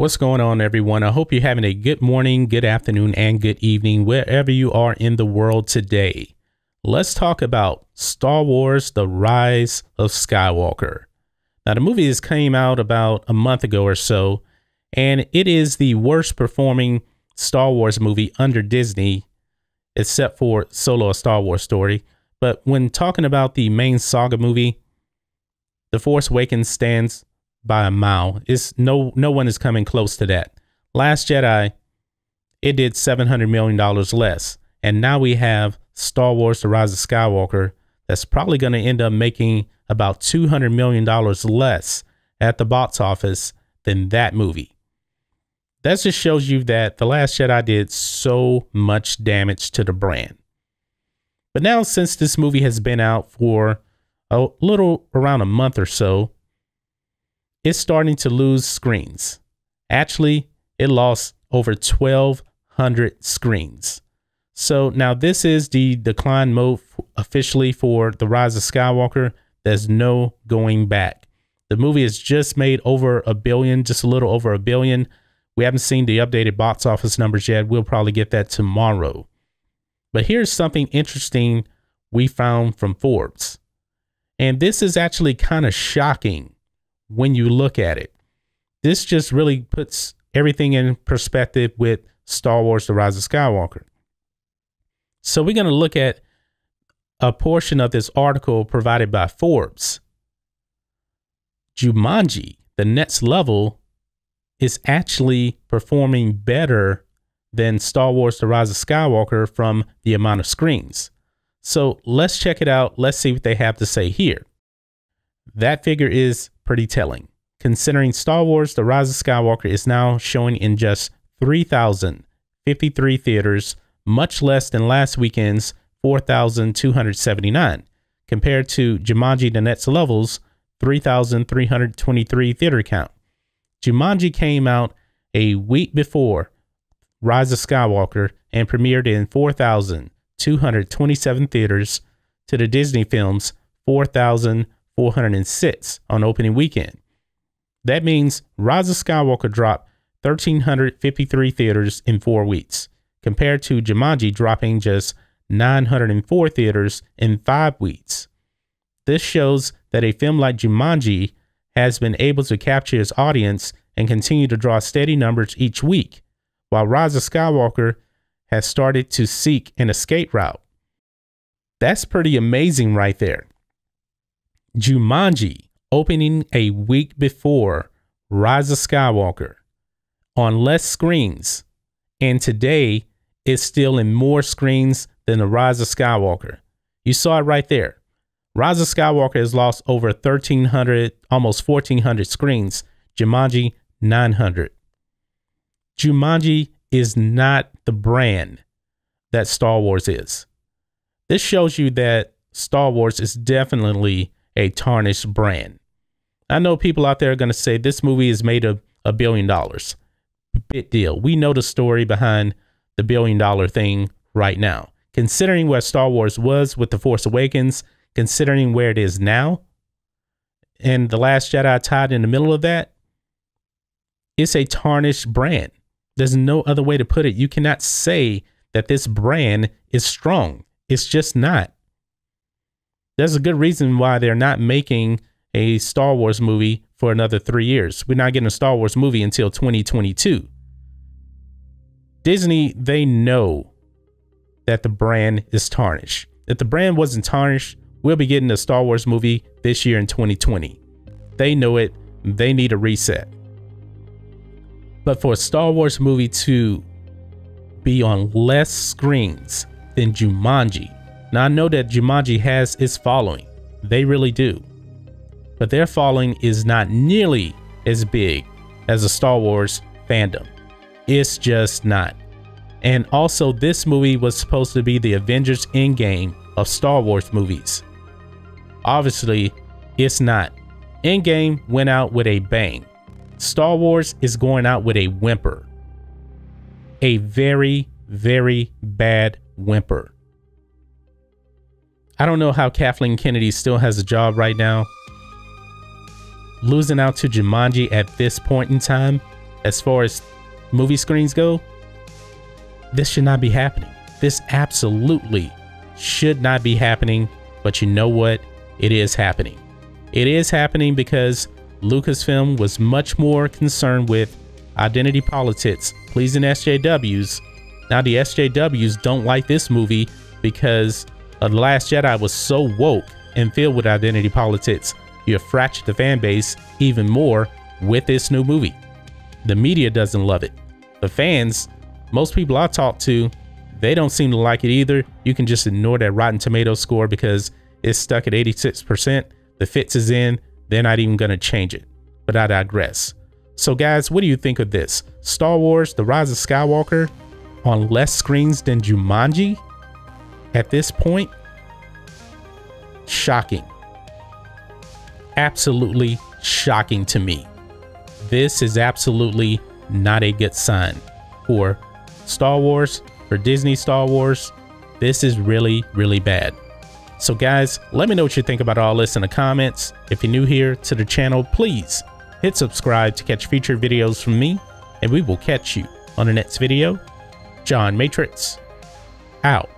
What's going on, everyone? I hope you're having a good morning, good afternoon, and good evening, wherever you are in the world today. Let's talk about Star Wars: The Rise of Skywalker. Now, the movie has came out about a month ago or so, and it is the worst performing Star Wars movie under Disney, except for Solo: A Star Wars Story. But when talking about the main saga movie, The Force Awakens stands by a mile. No one is coming close to that. Last Jedi, it did $700 million less. And now we have Star Wars: The Rise of Skywalker that's probably going to end up making about $200 million less at the box office than that movie. That just shows you that The Last Jedi did so much damage to the brand. But now, since this movie has been out for a little around a month or so, it's starting to lose screens. Actually, it lost over 1,200 screens. So now this is the decline mode officially for The Rise of Skywalker. There's no going back. The movie has just made over $1 billion, just a little over $1 billion. We haven't seen the updated box office numbers yet. We'll probably get that tomorrow. But here's something interesting we found from Forbes. And this is actually kind of shocking when you look at it. This just really puts everything in perspective with Star Wars: The Rise of Skywalker. So we're going to look at a portion of this article provided by Forbes. Jumanji, the next level, is actually performing better than Star Wars: The Rise of Skywalker from the amount of screens. So let's check it out. Let's see what they have to say here. That figure is pretty telling, considering Star Wars: The Rise of Skywalker is now showing in just 3,053 theaters, much less than last weekend's 4,279, compared to Jumanji: The Next Level's 3,323 theater count. Jumanji came out a week before Rise of Skywalker and premiered in 4,227 theaters to the Disney film's 4,406 on opening weekend. That means Rise of Skywalker dropped 1,353 theaters in 4 weeks, compared to Jumanji dropping just 904 theaters in 5 weeks. This shows that a film like Jumanji has been able to capture its audience and continue to draw steady numbers each week, while Rise of Skywalker has started to seek an escape route. That's pretty amazing right there. Jumanji opening a week before Rise of Skywalker on less screens, and today it's still in more screens than The Rise of Skywalker. You saw it right there. Rise of Skywalker has lost over 1,300, almost 1,400 screens. Jumanji, 900. Jumanji is not the brand that Star Wars is. This shows you that Star Wars is definitely a tarnished brand. I know people out there are going to say this movie is made of $1 billion. Big deal. We know the story behind the $1 billion thing right now. Considering where Star Wars was with The Force Awakens, considering where it is now, and The Last Jedi tied in the middle of that, it's a tarnished brand. There's no other way to put it. You cannot say that this brand is strong. It's just not. There's a good reason why they're not making a Star Wars movie for another 3 years. We're not getting a Star Wars movie until 2022. Disney, they know that the brand is tarnished. If the brand wasn't tarnished, we'll be getting a Star Wars movie this year in 2020. They know it. They need a reset. But for a Star Wars movie to be on less screens than Jumanji, now I know that Jumanji has its following. They really do. But their following is not nearly as big as the Star Wars fandom. It's just not. And also, this movie was supposed to be the Avengers Endgame of Star Wars movies. Obviously, it's not. Endgame went out with a bang. Star Wars is going out with a whimper. A very, very bad whimper. I don't know how Kathleen Kennedy still has a job right now. Losing out to Jumanji at this point in time as far as movie screens go, this should not be happening. This absolutely should not be happening. But you know what? It is happening. It is happening because Lucasfilm was much more concerned with identity politics, pleasing SJWs. Now the SJWs don't like this movie because The Last Jedi was so woke and filled with identity politics. You have fractured the fan base even more with this new movie. The media doesn't love it. The fans, most people I talk to, they don't seem to like it either. You can just ignore that Rotten Tomatoes score because it's stuck at 86%. The Fitz is in. They're not even going to change it. But I digress. So guys, what do you think of this? Star Wars: The Rise of Skywalker on less screens than Jumanji? At this point, shocking. Absolutely shocking to me. This is absolutely not a good sign for Star Wars, for Disney Star Wars. This is really, really bad. So guys, let me know what you think about all this in the comments. If you're new here to the channel, please hit subscribe to catch future videos from me, and we will catch you on the next video. John Matrixx, out.